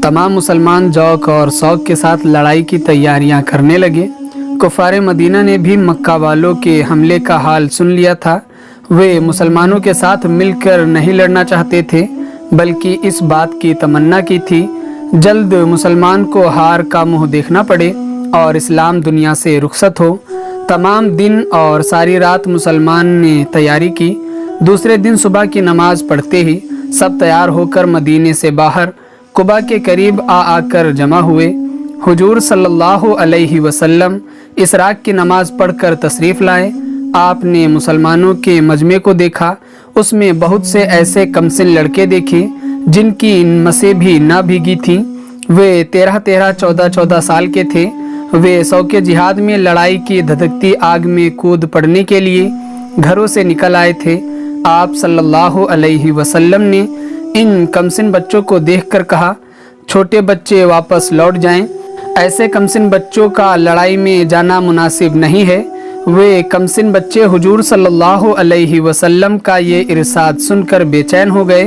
तमाम मुसलमान जौक और शौक के साथ लड़ाई की तैयारियां करने लगे। कुफार मदीना ने भी मक्का वालों के हमले का हाल सुन लिया था। वे मुसलमानों के साथ मिलकर नहीं लड़ना चाहते थे, बल्कि इस बात की तमन्ना की थी जल्द मुसलमान को हार का मुंह देखना पड़े और इस्लाम दुनिया से रुखसत हो। तमाम दिन और सारी रात मुसलमान ने तैयारी की। दूसरे दिन सुबह की नमाज पढ़ते ही सब तैयार होकर मदीने से बाहर कुबा के करीब आकर जमा हुए। हुजूर सल्लल्लाहु अलैहि वसल्लम इसराक की नमाज पढ़कर तशरीफ़ लाए। आपने मुसलमानों के मजमे को देखा। उसमें बहुत से ऐसे कमसिन लड़के देखे जिनकी नसें भी ना भीगी थीं। वे 13-13, 14-14 साल के थे। वे शौक़े जिहाद में लड़ाई की धधकती आग में कूद पड़ने के लिए घरों से निकल आए थे। आप सल्लल्लाहु अलैहि वसल्लम ने इन कमसिन बच्चों को देखकर कहा, छोटे बच्चे वापस लौट जाएं। ऐसे कमसिन बच्चों का लड़ाई में जाना मुनासिब नहीं है। वे कमसिन बच्चे हुजूर सल्लल्लाहु अलैहि वसल्लम का ये इरशाद सुनकर बेचैन हो गए।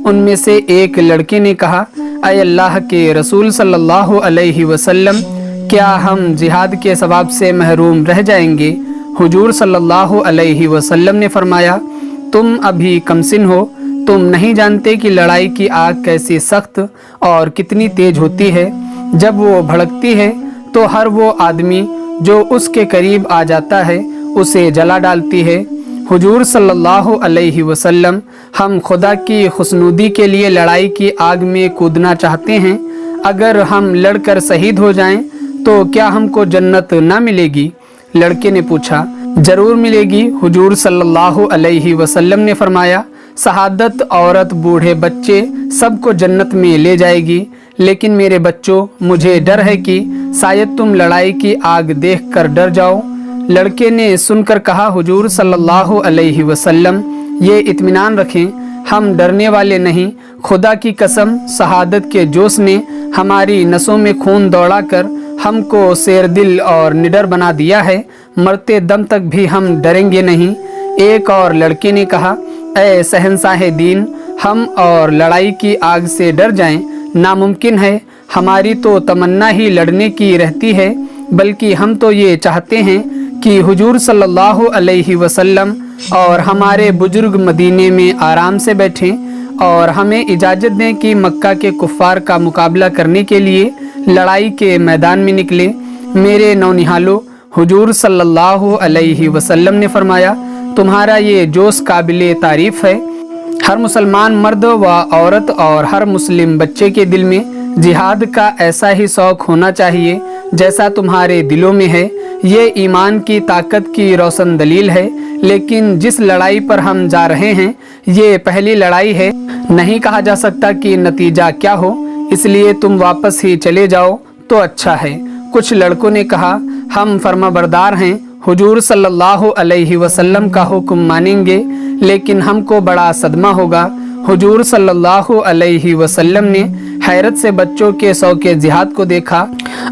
उनमें से एक लड़के ने कहा, ऐ अल्लाह के रसूल सल्लल्लाहु अलैहि वसल्लम, क्या हम जिहाद के सवाब से महरूम रह जाएंगे? हुजूर सल्लल्लाहु अलैहि वसल्लम ने फरमाया, तुम अभी कमसिन हो, तुम नहीं जानते कि लड़ाई की आग कैसी सख्त और कितनी तेज होती है। जब वो भड़कती है तो हर वो आदमी जो उसके करीब आ जाता है उसे जला डालती है। हुजूर सल्लल्लाहु अलैहि वसल्लम, हम खुदा की खुशनुदी के लिए लड़ाई की आग में कूदना चाहते हैं। अगर हम लड़कर शहीद हो जाएं तो क्या हमको जन्नत ना मिलेगी? लड़के ने पूछा, जरूर मिलेगी। हुजूर सल्लल्लाहु अलैहि वसल्लम ने फरमाया, शहादत औरत बूढ़े बच्चे सबको जन्नत में ले जाएगी। लेकिन मेरे बच्चों, मुझे डर है कि शायद तुम लड़ाई की आग देखकर डर जाओ। लड़के ने सुनकर कहा, हुजूर सल्लल्लाहु अलैहि वसल्लम, ये इत्मीनान रखें, हम डरने वाले नहीं। खुदा की कसम, शहादत के जोश ने हमारी नसों में खून दौड़ाकर हमको शेरदिल और निडर बना दिया है। मरते दम तक भी हम डरेंगे नहीं। एक और लड़के ने कहा, ऐ शहंशाह दीन, हम और लड़ाई की आग से डर जाएं नामुमकिन है। हमारी तो तमन्ना ही लड़ने की रहती है, बल्कि हम तो ये चाहते हैं कि हुजूर सल्लल्लाहु अलैहि वसल्लम और हमारे बुजुर्ग मदीने में आराम से बैठें और हमें इजाज़त दें कि मक्का के कुफ़ार का मुकाबला करने के लिए लड़ाई के मैदान में निकले। मेरे नौनिहालों, हुजूर सल्लल्लाहु अलैहि वसल्लम ने फरमाया, तुम्हारा ये जोश काबिले तारीफ़ है। हर मुसलमान मर्द व औरत और हर मुस्लिम बच्चे के दिल में जिहाद का ऐसा ही शौक़ होना चाहिए जैसा तुम्हारे दिलों में है। ये ईमान की ताकत की रोशन दलील है। लेकिन जिस लड़ाई पर हम जा रहे हैं ये पहली लड़ाई है, नहीं कहा जा सकता कि नतीजा क्या हो, इसलिए तुम वापस ही चले जाओ तो अच्छा है। कुछ लड़कों ने कहा, हम फर्माबरदार हैं, हुजूर सल्लल्लाहु अलैहि वसल्लम का हुक्म मानेंगे, लेकिन हमको बड़ा सदमा होगा। हुजूर सल्लल्लाहु अलैहि वसल्लम ने हैरत से बच्चों के शौक़े जिहाद को देखा।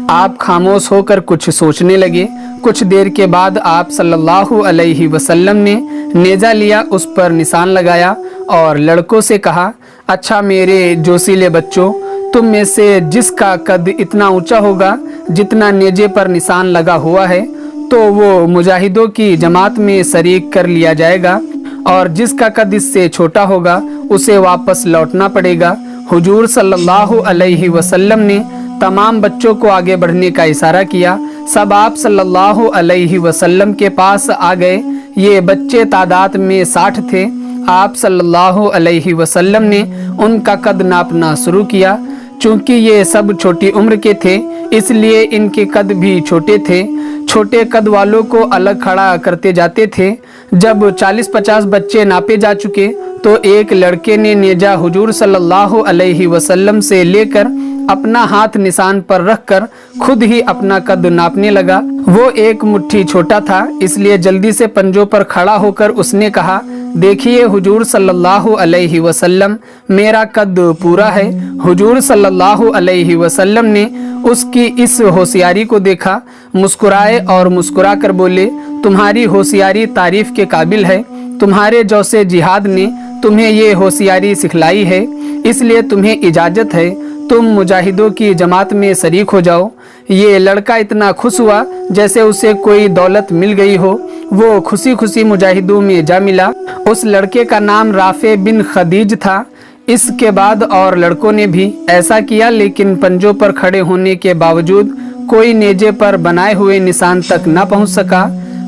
आप खामोश होकर कुछ सोचने लगे। कुछ देर के बाद आप सल्लल्लाहु अलैहि वसल्लम ने नेज़ा लिया, उस पर निशान लगाया और लड़कों से कहा, अच्छा मेरे जोशीले बच्चों, तुम में से जिसका कद इतना ऊंचा होगा जितना नेजे पर निशान लगा हुआ है तो वो मुजाहिदों की जमात में शरीक कर लिया जाएगा, और जिसका कद इससे छोटा होगा उसे वापस लौटना पड़ेगा। हुजूर सल्लल्लाहु अलैहि वसल्लम ने तमाम बच्चों को आगे बढ़ने का इशारा किया। सब आप सल्लल्लाहु अलैहि वसल्लम के पास आ गए। ये बच्चे तादाद में 60 थे। आप सल्लल्लाहु अलैहि वसल्लम ने उनका कद नापना शुरू किया। चूँकि ये सब छोटी उम्र के थे इसलिए इनके कद भी छोटे थे। छोटे कद वालों को अलग खड़ा करते जाते थे। जब 40-50 बच्चे नापे जा चुके तो एक लड़के ने नेजा हुजूर सल्लल्लाहु अलैहि वसल्लम से लेकर अपना हाथ निशान पर रखकर खुद ही अपना कद नापने लगा। वो एक मुट्ठी छोटा था, इसलिए जल्दी से पंजों पर खड़ा होकर उसने कहा, देखिए हुजूर सल्लल्लाहु अलैहि वसल्लम, मेरा कद पूरा है। हुजूर सल्लल्लाहु अलैहि वसल्लम ने उसकी इस होशियारी को देखा, मुस्कुराए और मुस्कुरा कर बोले, तुम्हारी होशियारी तारीफ के काबिल है। तुम्हारे जौसे जिहाद ने तुम्हें ये होशियारी सिखलाई है, इसलिए तुम्हें इजाजत है तुम मुजाहिदों की जमात में शरीक हो जाओ। ये लड़का इतना खुश हुआ जैसे उसे कोई दौलत मिल गई हो। वो खुशी खुशी मुजाहिदों में जा मिला। उस लड़के का नाम राफे बिन खदीज था। इसके बाद और लड़कों ने भी ऐसा किया, लेकिन पंजों पर खड़े होने के बावजूद कोई नेजे पर बनाए हुए निशान तक न पहुंच सका।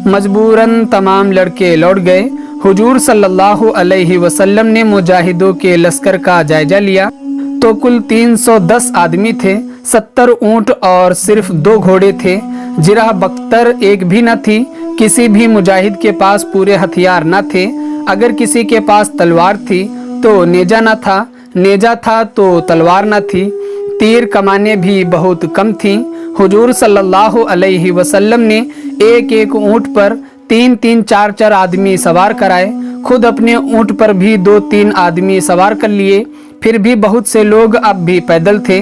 मजबूरन तमाम लड़के लौट गए। हुजूर सल्लल्लाहु अलैहि वसल्लम ने मुजाहिदों के लश्कर का जायजा लिया तो कुल 310 आदमी थे, 70 ऊंट और सिर्फ 2 घोड़े थे। जिरह बख्तर एक भी न थी। किसी भी मुजाहिद के पास पूरे हथियार न थे। अगर किसी के पास तलवार थी तो नेजा न था, नेजा था तो तलवार न थी। तीर कमाने भी बहुत कम थीं। हुजूर सल्लल्लाहु अलैहि वसल्लम ने एक एक ऊंट पर 3-3, 4-4 आदमी सवार कराए। खुद अपने ऊंट पर भी 2-3 आदमी सवार कर लिए। फिर भी बहुत से लोग अब भी पैदल थे।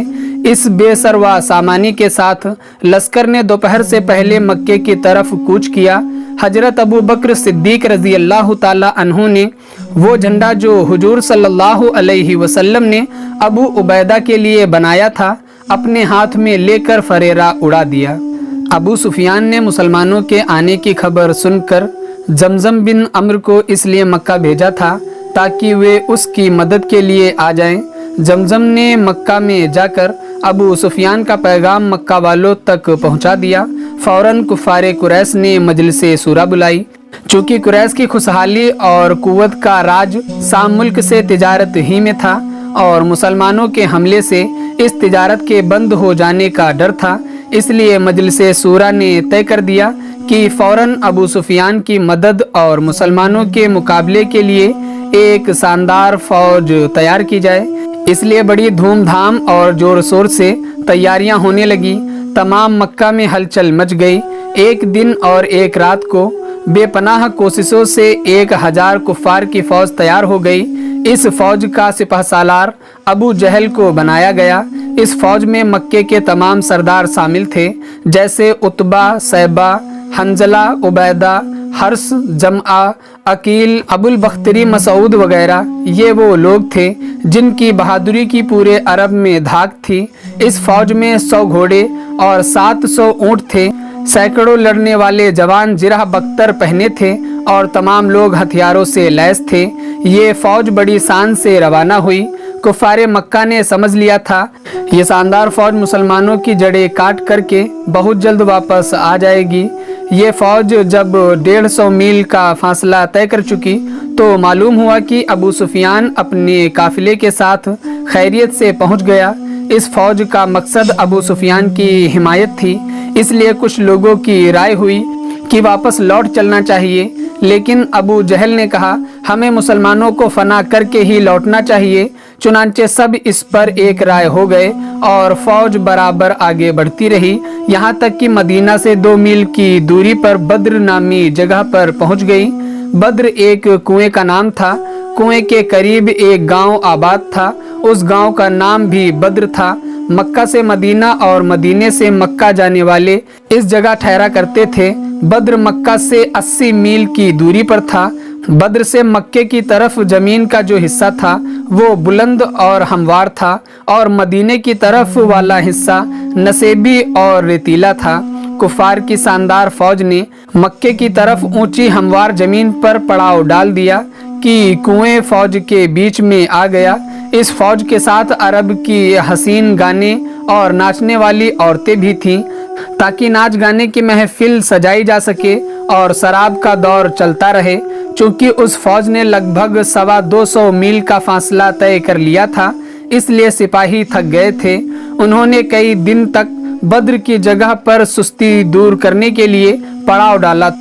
इस बेसरवा सामानी के साथ लश्कर ने दोपहर से पहले मक्के की तरफ कूच किया। हजरत अबू बकर सिद्दीक रजी अल्लाह ताला अन्हु ने वो झंडा जो हुजूर सल्लल्लाहु अलैहि वसल्लम ने अबू उबैदा के लिए बनाया था अपने हाथ में लेकर फरेरा उड़ा दिया। अबू सुफियान ने मुसलमानों के आने की खबर सुनकर जमजम बिन अम्र को इसलिए मक्का भेजा था ताकि वे उसकी मदद के लिए आ जाएं। जमजम ने मक्का में जाकर अबू सुफियान का पैगाम मक्का वालों तक पहुंचा दिया। फौरन कुफारे कुरैश ने मजलिसे सूरा बुलाई। चूँकि कुरैश की खुशहाली और कुव्वत का राज शाम मुल्क से तिजारत ही में था और मुसलमानों के हमले से इस तिजारत के बंद हो जाने का डर था, इसलिए मजलिसे सूरा ने तय कर दिया कि फौरन अबू सुफियान की मदद और मुसलमानों के मुकाबले के लिए एक शानदार फौज तैयार की जाए। इसलिए बड़ी धूमधाम और जोर शोर से तैयारियां होने लगी। तमाम मक्का में हलचल मच गई। एक दिन और एक रात को बेपनाह कोशिशों से 1000 कुफार की फौज तैयार हो गई। इस फौज का सिपहसालार अबू जहल को बनाया गया। इस फौज में मक्के के तमाम सरदार शामिल थे, जैसे उतबा, सैबा, हंजला, उबैदा, हर्ष, जमआ, अकील, अबुल बख्तरी, मसूद वगैरह। ये वो लोग थे जिनकी बहादुरी की पूरे अरब में धाक थी। इस फौज में 100 घोड़े और 700 ऊंट थे। सैकड़ों लड़ने वाले जवान जिरह बख्तर पहने थे और तमाम लोग हथियारों से लैस थे। ये फौज बड़ी शान से रवाना हुई। कुफारे मक्का ने समझ लिया था ये शानदार फौज मुसलमानों की जड़ें काट करके बहुत जल्द वापस आ जाएगी। ये फौज जब 150 मील का फासला तय कर चुकी तो मालूम हुआ कि अबू सुफियान अपने काफिले के साथ खैरियत से पहुंच गया। इस फौज का मकसद अबू सुफियान की हिमायत थी, इसलिए कुछ लोगों की राय हुई कि वापस लौट चलना चाहिए, लेकिन अबू जहल ने कहा हमें मुसलमानों को फना करके ही लौटना चाहिए। चुनांचे सब इस पर एक राय हो गए और फौज बराबर आगे बढ़ती रही, यहाँ तक कि मदीना से 2 मील की दूरी पर बद्र नामी जगह पर पहुँच गई। बद्र एक कुएं का नाम था। कुएं के करीब एक गांव आबाद था, उस गांव का नाम भी बद्र था। मक्का से मदीना और मदीने से मक्का जाने वाले इस जगह ठहरा करते थे। बद्र मक्का से 80 मील की दूरी पर था। बद्र से मक्के की तरफ जमीन का जो हिस्सा था वो बुलंद और हमवार था और मदीने की तरफ वाला हिस्सा नसेबी और रेतीला था। कुफार की शानदार फौज ने मक्के की तरफ ऊंची हमवार जमीन पर पड़ाव डाल दिया कि कुएं फौज के बीच में आ गया। इस फौज के साथ अरब की हसीन गाने और नाचने वाली औरतें भी थीं, ताकि नाच गाने की महफिल सजाई जा सके और शराब का दौर चलता रहे। चूँकि उस फौज ने लगभग 225 मील का फासला तय कर लिया था, इसलिए सिपाही थक गए थे। उन्होंने कई दिन तक बद्र की जगह पर सुस्ती दूर करने के लिए पड़ाव डाला।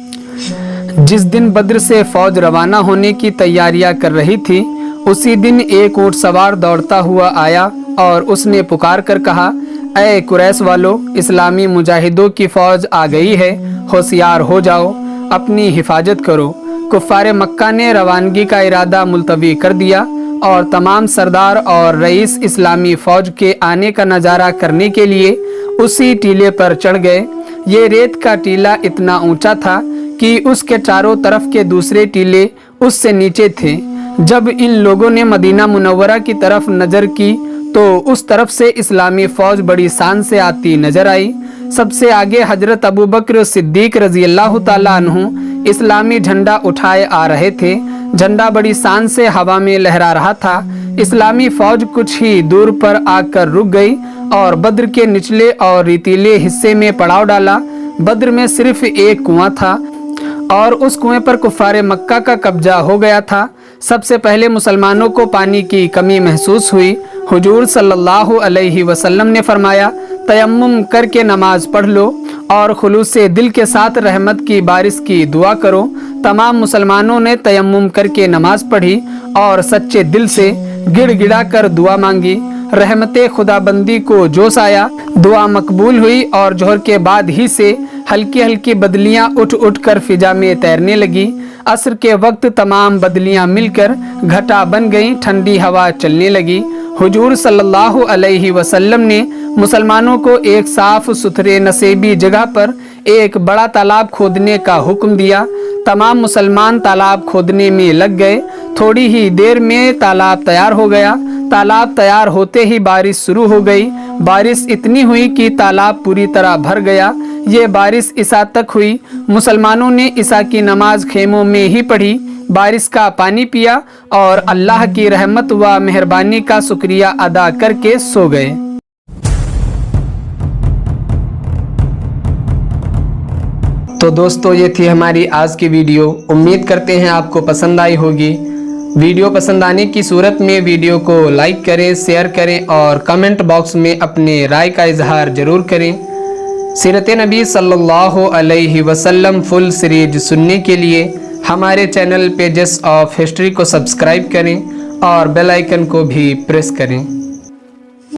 जिस दिन बद्र से फौज रवाना होने की तैयारियां कर रही थी, उसी दिन एक ऊंट सवार दौड़ता हुआ आया और उसने पुकार कर कहा, ऐ कुरैश वालों, इस्लामी मुजाहिदों की फौज आ गई है, होशियार हो जाओ, अपनी हिफाजत करो। कुफारे मक्का ने रवानगी का इरादा मुलतवी कर दिया और तमाम सरदार और रईस इस्लामी फौज के आने का नज़ारा करने के लिए उसी टीले पर चढ़ गए। ये रेत का टीला इतना ऊंचा था कि उसके चारों तरफ के दूसरे टीले उससे नीचे थे। जब इन लोगों ने मदीना मुनव्वरा की तरफ नज़र की तो उस तरफ से इस्लामी फौज बड़ी शान से आती नजर आई। सबसे आगे हजरत अबू बकर सिद्दीक रजी अल्लाह ताला अन्हु इस्लामी झंडा उठाए आ रहे थे। झंडा बड़ी शान से हवा में लहरा रहा था। इस्लामी फौज कुछ ही दूर पर आकर रुक गई और बद्र के निचले और रेतीले हिस्से में पड़ाव डाला। बद्र में सिर्फ एक कुआं था और उस कुएं पर कुफारे मक्का का कब्जा हो गया था। सबसे पहले मुसलमानों को पानी की कमी महसूस हुई। हुजूर सल्लल्लाहु अलैहि वसल्लम ने फरमाया, तयम्मुम करके नमाज पढ़ लो और खुलूस से दिल के साथ रहमत की बारिश की दुआ करो। तमाम मुसलमानों ने तयम्मुम करके नमाज पढ़ी और सच्चे दिल से गिड़गिड़ा कर दुआ मांगी। रहमते खुदाबंदी को जोश आया, दुआ मकबूल हुई और जोहर के बाद ही से हल्की हल्की बदलियां उठ उठ कर फिजा में तैरने लगी। असर के वक्त तमाम बदलियां मिलकर घटा बन गईं, ठंडी हवा चलने लगी। हुजूर सल्लल्लाहु अलैहि वसल्लम ने मुसलमानों को एक साफ सुथरे नसेबी जगह पर एक बड़ा तालाब खोदने का हुक्म दिया। तमाम मुसलमान तालाब खोदने में लग गए। थोड़ी ही देर में तालाब तैयार हो गया। तालाब तैयार होते ही बारिश शुरू हो गई। बारिश इतनी हुई कि तालाब पूरी तरह भर गया। ये बारिश ईसा तक हुई। मुसलमानों ने ईसा की नमाज खेमों में ही पढ़ी, बारिश का पानी पिया और अल्लाह की रहमत व मेहरबानी का शुक्रिया अदा करके सो गए। तो दोस्तों, ये थी हमारी आज की वीडियो। उम्मीद करते हैं आपको पसंद आई होगी। वीडियो पसंद आने की सूरत में वीडियो को लाइक करें, शेयर करें और कमेंट बॉक्स में अपने राय का इजहार ज़रूर करें। सीरत नबी सल्लल्लाहु अलैहि वसल्लम फुल सीरीज सुनने के लिए हमारे चैनल पेजेस ऑफ हिस्ट्री को सब्सक्राइब करें और बेल आइकन को भी प्रेस करें।